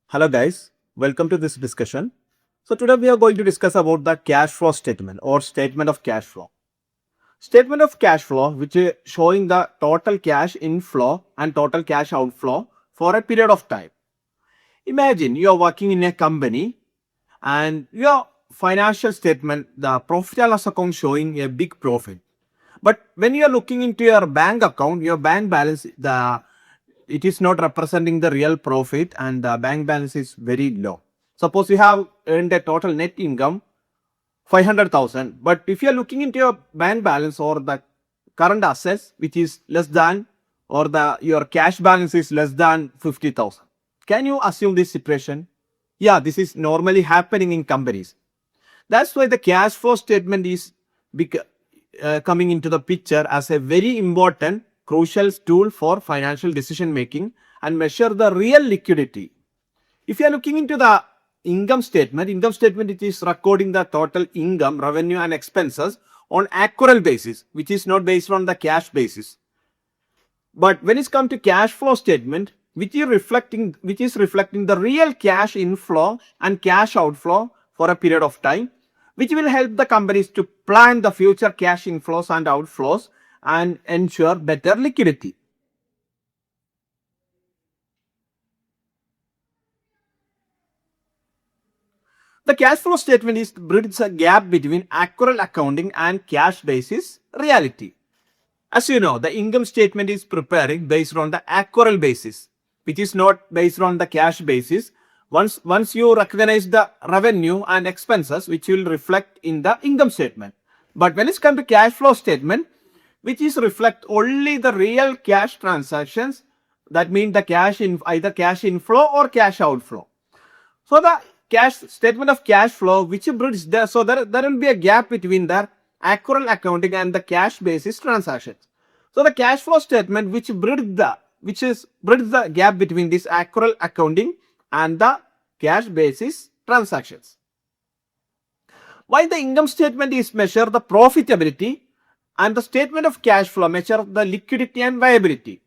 Hello guys, welcome to this discussion. So today we are going to discuss about the cash flow statement or statement of cash flow. Statement of cash flow which is showing the total cash inflow and total cash outflow for a period of time. Imagine you are working in a company and your financial statement, the profit and loss account showing a big profit. But when you are looking into your bank account, your bank balance, it is not representing the real profit and the bank balance is very low. Suppose you have earned a total net income 500,000, but if you are looking into your bank balance or the current assets which is less than or your cash balance is less than 50,000. Can you assume this situation? Yeah, this is normally happening in companies. That's why the cash flow statement is coming into the picture as a very important crucial tool for financial decision making and measure the real liquidity. If you are looking into the income statement it is recording the total income, revenue and expenses on accrual basis, which is not based on the cash basis. But when it's come to cash flow statement, which is reflecting the real cash inflow and cash outflow for a period of time, which will help the companies to plan the future cash inflows and outflows and ensure better liquidity. The cash flow statement is bridges a gap between accrual accounting and cash basis reality. As you know, the income statement is preparing based on the accrual basis, which is not based on the cash basis. Once you recognize the revenue and expenses, which will reflect in the income statement. But when it's come to cash flow statement, which is reflect only the real cash transactions, that means the cash in either cash inflow or cash outflow. So the cash statement of cash flow which bridges there, so there will be a gap between the accrual accounting and the cash basis transactions. So the cash flow statement which bridges the gap between this accrual accounting and the cash basis transactions. While the income statement is measure the profitability and the statement of cash flow measure the liquidity and viability.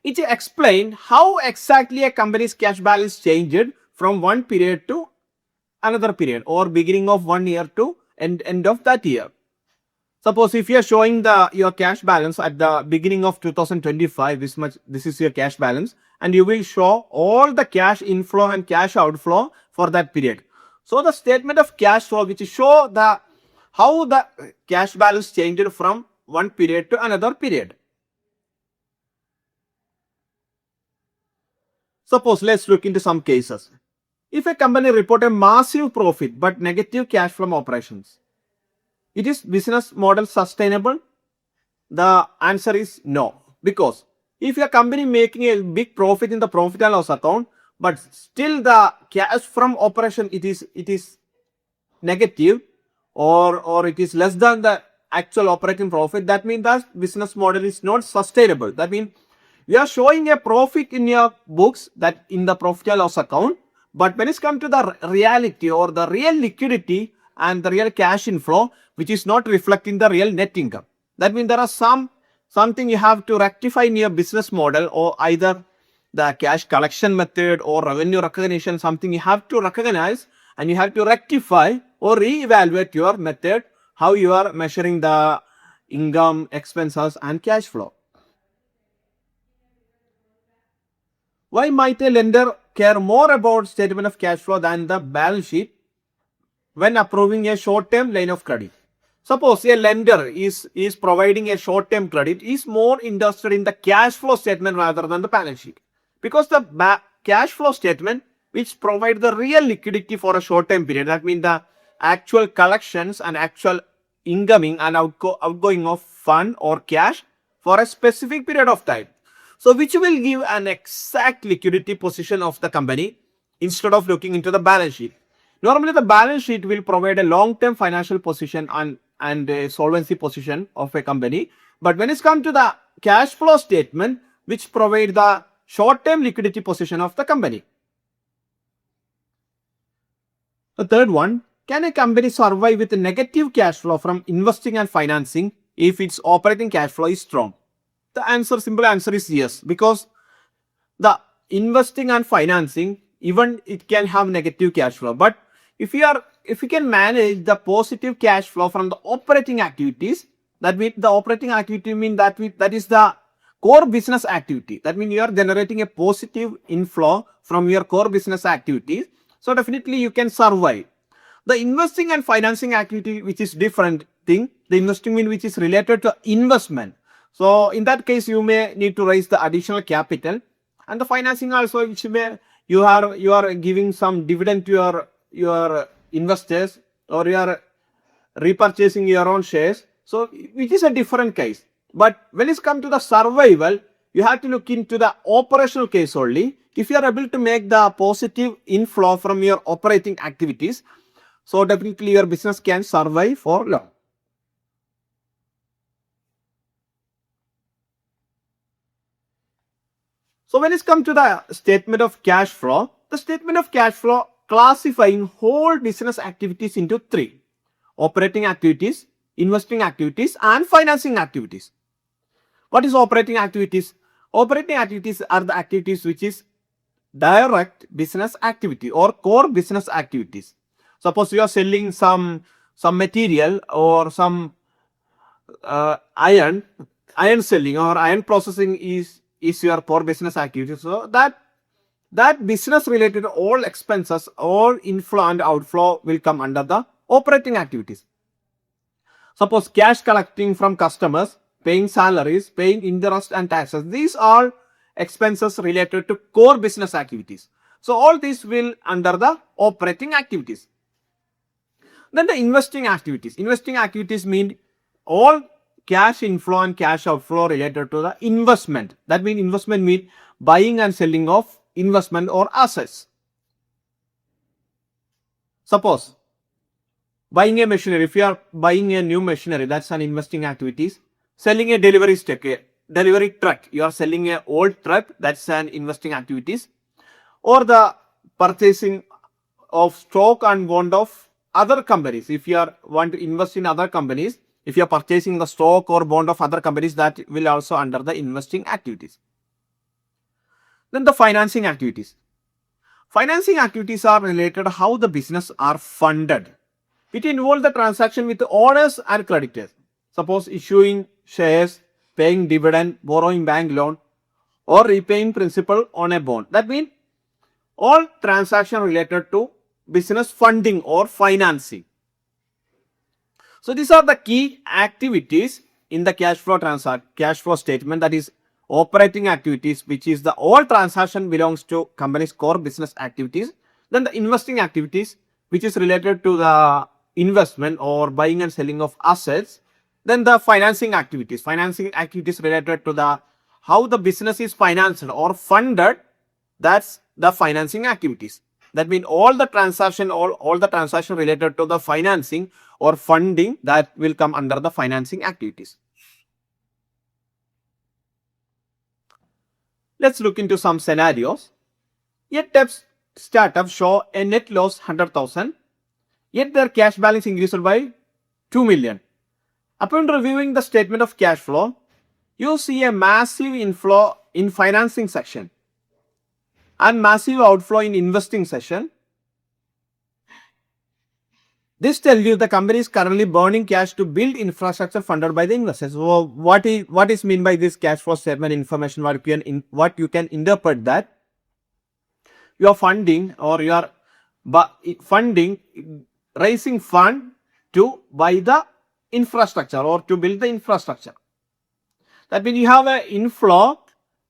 It explains how exactly a company's cash balance changed from one period to another period or beginning of 1 year to end of that year. Suppose if you are showing your cash balance at the beginning of 2025, this is your cash balance, and you will show all the cash inflow and cash outflow for that period. So the statement of cash flow which show how the cash balance changed from one period to another period. Suppose let's look into some cases. If a company report a massive profit but negative cash from operations, it is business model sustainable? The answer is no. Because if a company making a big profit in the profit and loss account, but still the cash from operation it is negative or it is less than the actual operating profit, that means that business model is not sustainable. That means you are showing a profit in your books, that in the profit and loss account, but when it's come to the reality or the real liquidity and the real cash inflow, which is not reflecting the real net income. That means there are something you have to rectify in your business model, or either the cash collection method or revenue recognition, something you have to recognize and you have to rectify or reevaluate your method, how you are measuring the income, expenses and cash flow. Why might a lender care more about statement of cash flow than the balance sheet when approving a short-term line of credit? Suppose a lender is providing a short-term credit, is more interested in the cash flow statement rather than the balance sheet. Because the cash flow statement which provide the real liquidity for a short-term period, that means the actual collections and actual incoming and outgoing of fund or cash for a specific period of time. So which will give an exact liquidity position of the company instead of looking into the balance sheet. Normally the balance sheet will provide a long-term financial position and a solvency position of a company. But when it's come to the cash flow statement, which provide the short-term liquidity position of the company. The third one, can a company survive with a negative cash flow from investing and financing if its operating cash flow is strong? The simple answer is yes, because the investing and financing, even it can have negative cash flow. But if we can manage the positive cash flow from the operating activities, that means the operating activity that is the core business activity. That means you are generating a positive inflow from your core business activities. So definitely you can survive. The investing and financing activity, which is different thing, the investing mean which is related to investment. So in that case, you may need to raise the additional capital, and the financing also, which may you are giving some dividend to your investors, or you are repurchasing your own shares. So which is a different case. But when it's come to the survival, you have to look into the operational case only. If you are able to make the positive inflow from your operating activities, so definitely your business can survive for long. So when it's come to the statement of cash flow, the statement of cash flow classifying whole business activities into three: operating activities, investing activities, and financing activities. What is operating activities? Operating activities are the activities which is direct business activity or core business activities. Suppose you are selling some material or some iron selling or iron processing is your core business activity. So that business related all expenses, all inflow and outflow will come under the operating activities. Suppose cash collecting from customers, paying salaries, paying interest and taxes. These are expenses related to core business activities. So all these will under the operating activities. Then the investing activities. Investing activities mean all cash inflow and cash outflow related to the investment. That means investment means buying and selling of investment or assets. Suppose buying a machinery, if you are buying a new machinery, that's an investing activities. Selling a delivery truck, you are selling an old truck, that's an investing activities. Or the purchasing of stock and bond of other companies. If you want to invest in other companies, if you are purchasing the stock or bond of other companies, that will also under the investing activities. Then the financing activities. Financing activities are related to how the business are funded. It involves the transaction with owners and creditors. Suppose issuing shares, paying dividend, borrowing bank loan, or repaying principal on a bond. That means all transaction related to business funding or financing. So these are the key activities in the cash flow statement, that is operating activities, which is the all transaction belongs to company's core business activities. Then the investing activities, which is related to the investment or buying and selling of assets. Then the financing activities related to the how the business is financed or funded, that's the financing activities. That means all the transaction related to the financing or funding, that will come under the financing activities. Let's look into some scenarios. A tech startup show a net loss 100,000, yet their cash balance increased by 2 million. Upon reviewing the statement of cash flow, you see a massive inflow in financing section and massive outflow in investing section. This tells you the company is currently burning cash to build infrastructure funded by the investors. So what is mean by this cash flow statement information? What you can interpret that you are funding or you are raising fund to buy the infrastructure or to build the infrastructure. That means you have an inflow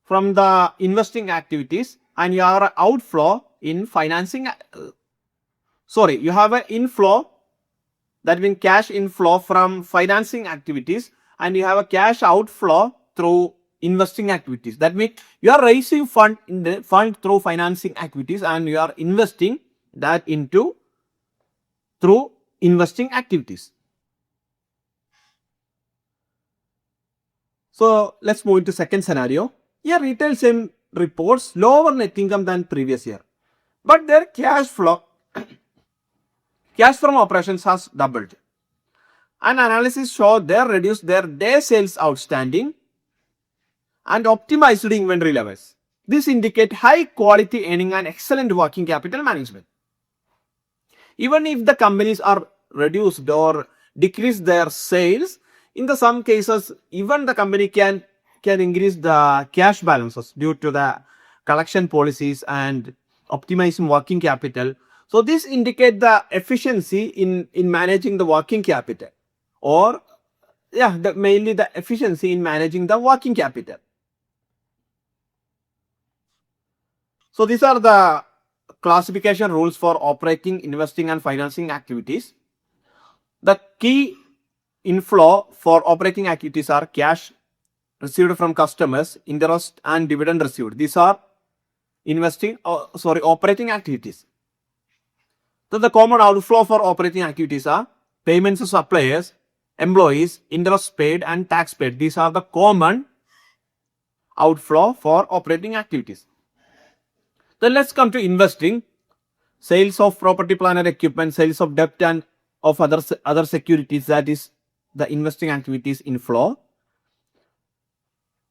from the investing activities and you have an outflow in financing. You have an inflow, that means cash inflow from financing activities, and you have a cash outflow through investing activities. That means you are raising fund through financing activities and you are investing that into through investing activities. So let's move into second scenario. Here retail chain reports lower net income than previous year, but their cash from operations has doubled. An analysis showed they reduced their day sales outstanding and optimized inventory levels. This indicates high quality earning and excellent working capital management. Even if the companies are reduced or decrease their sales, in the some cases, even the company can increase the cash balances due to the collection policies and optimizing working capital. So this indicates the efficiency in managing the working capital, or mainly the efficiency in managing the working capital. So these are the classification rules for operating, investing and financing activities. The key inflow for operating activities are cash received from customers, interest and dividend received. These are operating activities. So the common outflow for operating activities are payments to suppliers, employees, interest paid and tax paid. These are the common outflow for operating activities. Then let's come to investing. Sales of property, plant and equipment, sales of debt and of other securities, that is the investing activities inflow.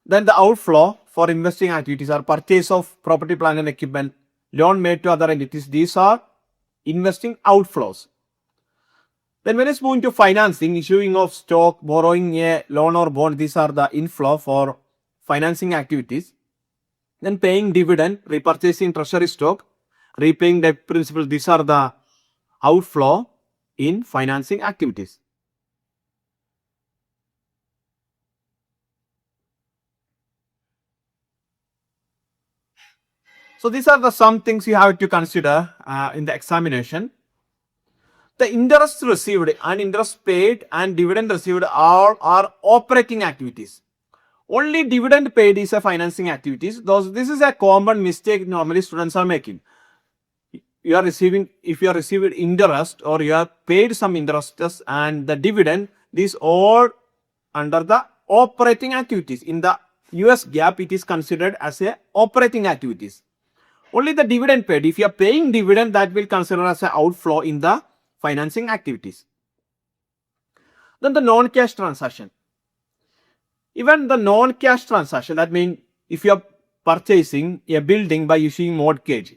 Then the outflow for investing activities are purchase of property, plant and equipment, loan made to other entities. These are investing outflows. Then when it's moving to financing, issuing of stock, borrowing a loan or bond, these are the inflow for financing activities. Then paying dividend, repurchasing treasury stock, repaying debt principal, these are the outflow in financing activities. So these are the some things you have to consider in the examination. The interest received and interest paid and dividend received are operating activities. Only dividend paid is a financing activities. This is a common mistake normally students are making. If you are receiving interest or you have paid some interest and the dividend, these all under the operating activities. In the US GAAP, it is considered as a operating activities. Only the dividend paid, if you are paying dividend, that will consider as an outflow in the financing activities. Then the non-cash transaction. Even the non-cash transaction, that means if you are purchasing a building by issuing mortgage,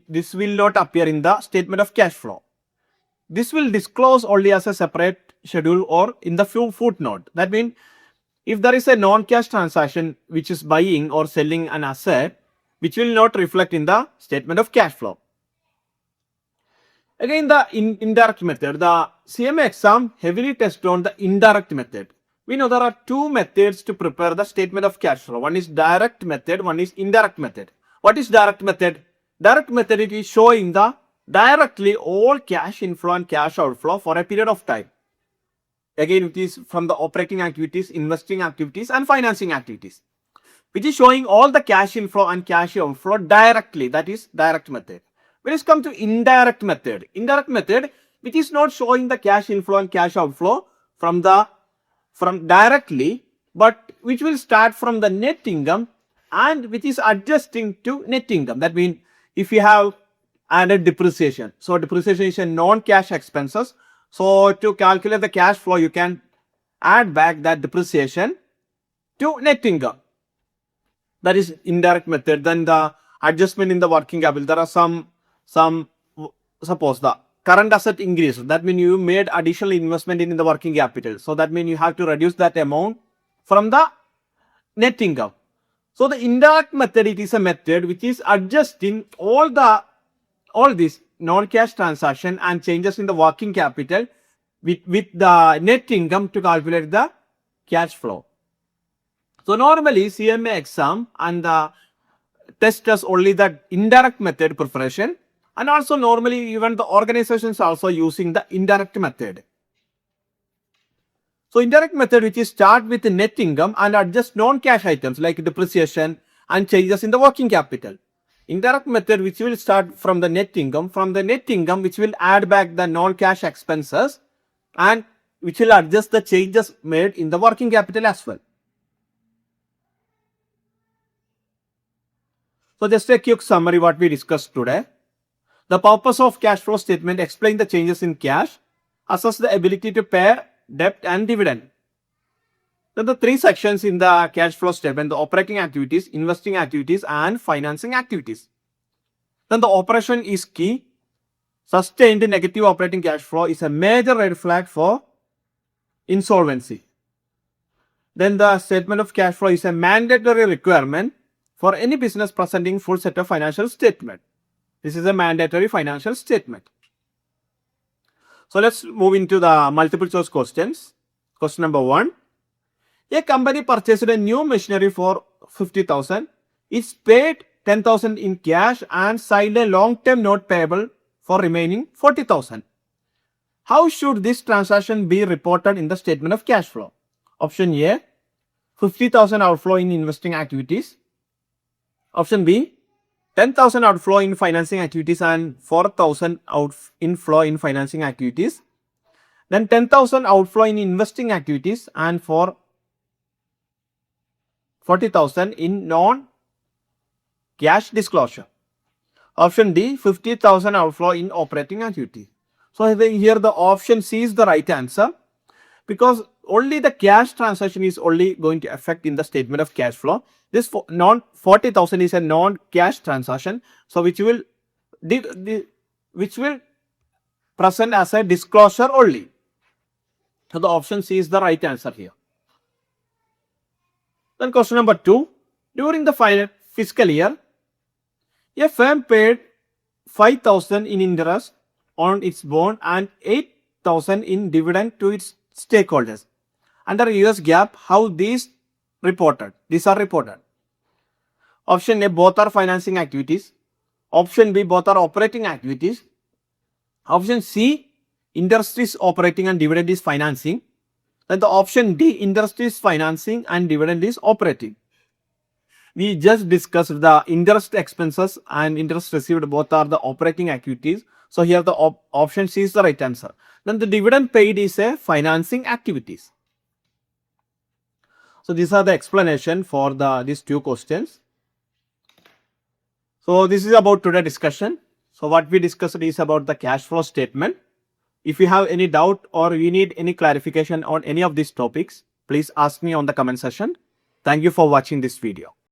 this will not appear in the statement of cash flow. This will disclose only as a separate schedule or in the footnote. That means if there is a non-cash transaction which is buying or selling an asset, which will not reflect in the statement of cash flow. Again, the indirect method. The CMA exam heavily tested on the indirect method. We know there are two methods to prepare the statement of cash flow. One is direct method, one is indirect method. What is direct method? Direct method, it is showing the directly all cash inflow and cash outflow for a period of time. Again, it is from the operating activities, investing activities and financing activities, which is showing all the cash inflow and cash outflow directly. That is direct method. When it comes to indirect method, which is not showing the cash inflow and cash outflow from directly, but which will start from the net income and which is adjusting to net income. That means if you have added depreciation, so depreciation is a non-cash expenses. So to calculate the cash flow, you can add back that depreciation to net income. That is indirect method. Then the adjustment in the working capital. There are some suppose the current asset increase. That means you made additional investment in the working capital. So that means you have to reduce that amount from the net income. So the indirect method, it is a method which is adjusting all these non-cash transaction and changes in the working capital with the net income to calculate the cash flow. So normally CMA exam and the test us only the indirect method preparation, and also normally even the organizations also using the indirect method. So indirect method, which is start with the net income and adjust non-cash items like depreciation and changes in the working capital. Indirect method, which will start from the net income, which will add back the non-cash expenses and which will adjust the changes made in the working capital as well. So just a quick summary what we discussed today. The purpose of cash flow statement: explain the changes in cash, assess the ability to pay debt and dividend. Then the three sections in the cash flow statement: the operating activities, investing activities, and financing activities. Then the operation is key. Sustained negative operating cash flow is a major red flag for insolvency. Then the statement of cash flow is a mandatory requirement for any business presenting full set of financial statement. This is a mandatory financial statement. So let's move into the multiple choice questions. Question number 1. A company purchased a new machinery for 50,000. It's paid 10,000 in cash and signed a long-term note payable for remaining 40,000. How should this transaction be reported in the statement of cash flow? Option A, 50,000 outflow in investing activities. Option B, 10,000 outflow in financing activities and 4,000 inflow in financing activities. Then 10,000 outflow in investing activities and 40,000 in non-cash disclosure. Option D, 50,000 outflow in operating activity. So here the option C is the right answer, because only the cash transaction is only going to affect in the statement of cash flow. This 40,000 is a non-cash transaction, so which will present as a disclosure only. So the option C is the right answer here. Then question number 2. During the fiscal year, a firm paid 5,000 in interest on its bond and 8,000 in dividend to its stakeholders. Under US GAAP, how these are reported? Option A, both are financing activities. Option B, both are operating activities. Option C, interest is operating and dividend is financing. Then the option D, interest is financing and dividend is operating. We just discussed the interest expenses and interest received, both are the operating activities. So here the option C is the right answer. Then the dividend paid is a financing activities. So these are the explanation for these two questions. So this is about today's discussion. So what we discussed is about the cash flow statement. If you have any doubt or you need any clarification on any of these topics, please ask me on the comment section. Thank you for watching this video.